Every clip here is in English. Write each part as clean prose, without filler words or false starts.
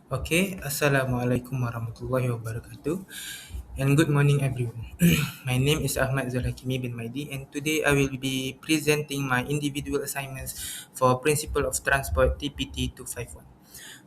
Okay, Assalamualaikum warahmatullahi wabarakatuh, and good morning, everyone. My name is Ahmad Zulhakimi bin Maidi, and today I will be presenting my individual assignments for Principle of Transport TPT 251.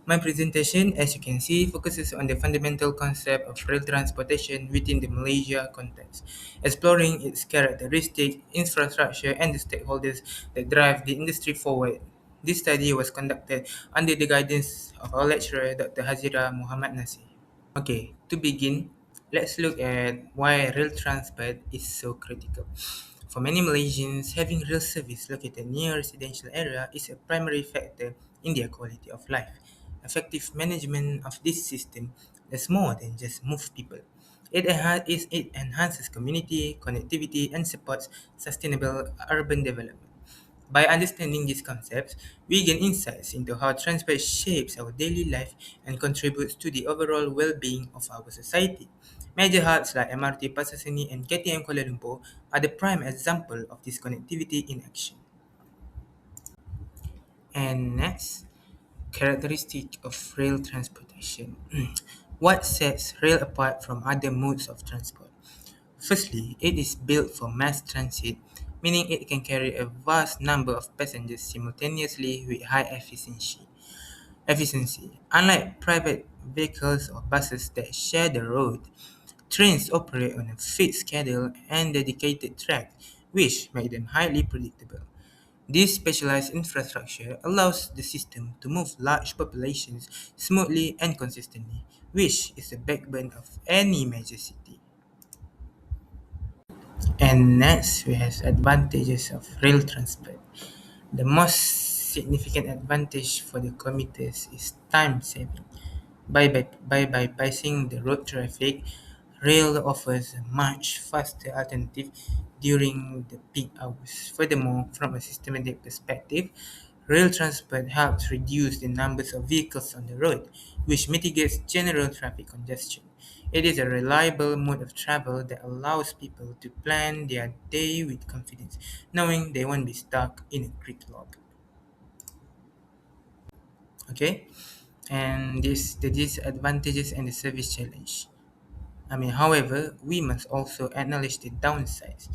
My presentation, as you can see, focuses on the fundamental concept of rail transportation within the Malaysia context, exploring its characteristics, infrastructure, and the stakeholders that drive the industry forward. This study was conducted under the guidance of our lecturer, Dr. Hazira Muhammad Nasir. Okay, to begin, let's look at why rail transport is so critical. For many Malaysians, having rail service located near residential area is a primary factor in their quality of life. Effective management of this system does more than just move people. It enhances community, connectivity, and supports sustainable urban development. By understanding these concepts, we gain insights into how transport shapes our daily life and contributes to the overall well-being of our society. Major hubs like MRT Pasar and KTM Kuala Lumpur are the prime example of this connectivity in action. And next, characteristic of rail transportation. What sets rail apart from other modes of transport? Firstly, it is built for mass transit, meaning it can carry a vast number of passengers simultaneously with high efficiency. Unlike private vehicles or buses that share the road, trains operate on a fixed schedule and dedicated track, which make them highly predictable. This specialized infrastructure allows the system to move large populations smoothly and consistently, which is the backbone of any major city. And next, we have advantages of rail transport. The most significant advantage for the commuters is time saving. By bypassing the road traffic, rail offers a much faster alternative during the peak hours. Furthermore, from a systematic perspective, rail transport helps reduce the numbers of vehicles on the road, which mitigates general traffic congestion. It is a reliable mode of travel that allows people to plan their day with confidence, knowing they won't be stuck in a gridlock. Okay, and this the disadvantages and the service challenge. However, we must also acknowledge the downsides.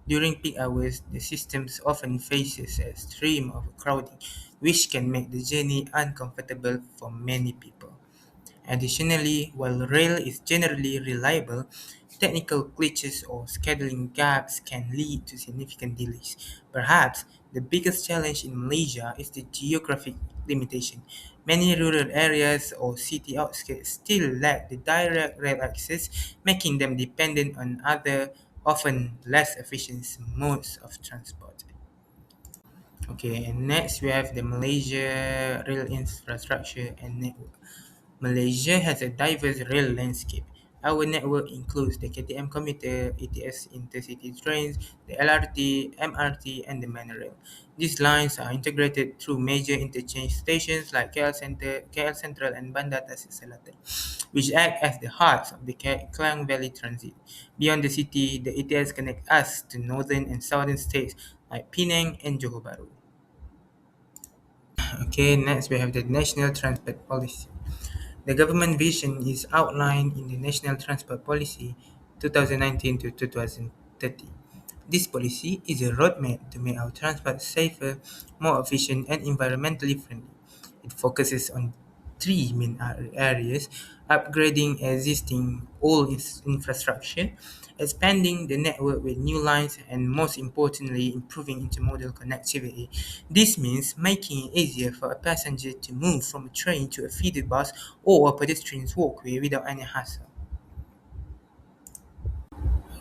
During peak hours, the system often faces a stream of crowding, which can make the journey uncomfortable for many people. Additionally, while rail is generally reliable, technical glitches or scheduling gaps can lead to significant delays. Perhaps the biggest challenge in Malaysia is the geographic limitation. Many rural areas or city outskirts still lack the direct rail access, making them dependent on other, often less efficient modes of transport. Okay, and next we have the Malaysia rail infrastructure and network. Malaysia has a diverse rail landscape. Our network includes the KTM commuter, ATS intercity trains, the LRT, MRT, and the monorail. These lines are integrated through major interchange stations like KL Central, and Bandar Tasik Selatan, which act as the hearts of the Klang Valley Transit. Beyond the city, the ATS connect us to northern and southern states like Penang and Johor Bahru. Okay, next we have the National Transport Policy. The government vision is outlined in the National Transport Policy 2019 to 2030. This policy is a roadmap to make our transport safer, more efficient, and environmentally friendly. It focuses on three main areas: upgrading existing old infrastructure, expanding the network with new lines, and most importantly, improving intermodal connectivity. This means making it easier for a passenger to move from a train to a feeder bus or a pedestrian's walkway without any hassle.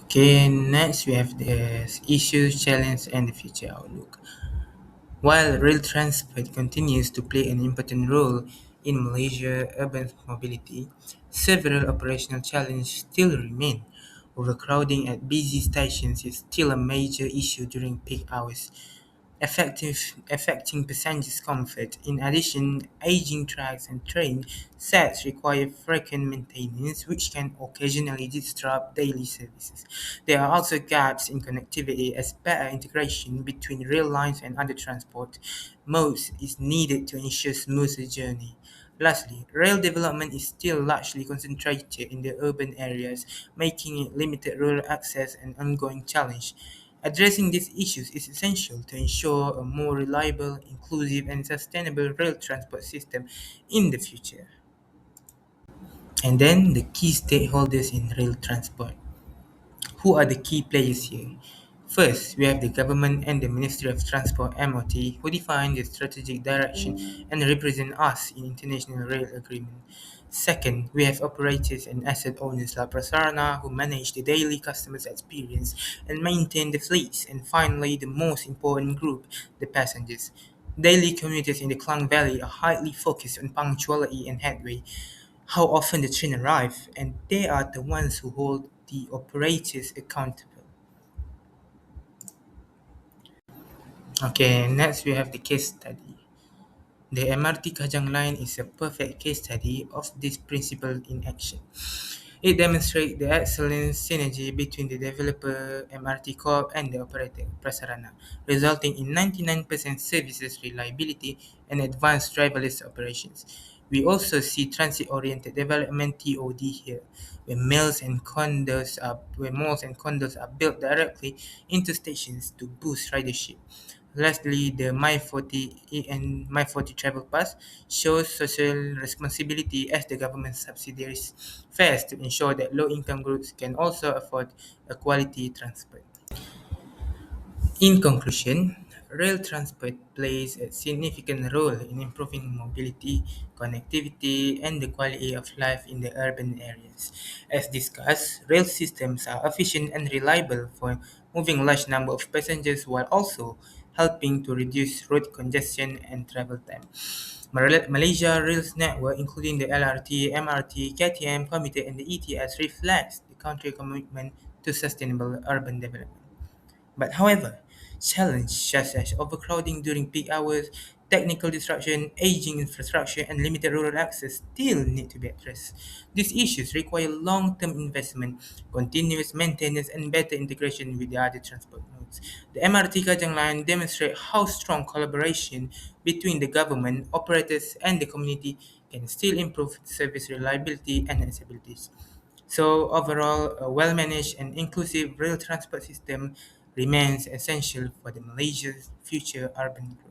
Okay, next we have the issues, challenge, and the future outlook. While rail transport continues to play an important role in Malaysia's urban mobility, several operational challenges still remain. Overcrowding at busy stations is still a major issue during peak hours, affecting passengers' comfort. In addition, aging tracks and train sets require frequent maintenance, which can occasionally disrupt daily services. There are also gaps in connectivity, as better integration between rail lines and other transport modes is needed to ensure smoother journey. Lastly, rail development is still largely concentrated in the urban areas, making it limited rural access an ongoing challenge. Addressing these issues is essential to ensure a more reliable, inclusive, and sustainable rail transport system in the future. And then the key stakeholders in rail transport. Who are the key players here? First, we have the government and the Ministry of Transport (MOT) who define the strategic direction and represent us in international rail agreement. Second, we have operators and asset owners like Prasarana who manage the daily customers' experience and maintain the fleets. And finally, the most important group, the passengers. Daily commuters in the Klang Valley are highly focused on punctuality and headway, how often the train arrive, and they are the ones who hold the operators accountable. Okay, next we have the case study. The MRT Kajang line is a perfect case study of this principle in action. It demonstrates the excellent synergy between the developer, MRT Corp, and the operator, Prasarana, resulting in 99% services reliability and advanced driverless operations. We also see transit-oriented development (TOD) here, where malls and condos are built directly into stations to boost ridership. Lastly, the My40 and My40 Travel Pass shows social responsibility as the government subsidies fares to ensure that low-income groups can also afford a quality transport. In conclusion, rail transport plays a significant role in improving mobility, connectivity, and the quality of life in the urban areas. As discussed, rail systems are efficient and reliable for moving large number of passengers while also helping to reduce road congestion and travel time. Malaysia Rail's network, including the LRT, MRT, KTM, commuter, and the ETS, reflects the country's commitment to sustainable urban development. But however, challenges such as overcrowding during peak hours, technical disruption, aging infrastructure, and limited rural access still need to be addressed. These issues require long-term investment, continuous maintenance, and better integration with the other transport modes. The MRT Kajang line demonstrates how strong collaboration between the government, operators, and the community can still improve service reliability and accessibility. So overall, a well-managed and inclusive rail transport system remains essential for the Malaysia's future urban growth.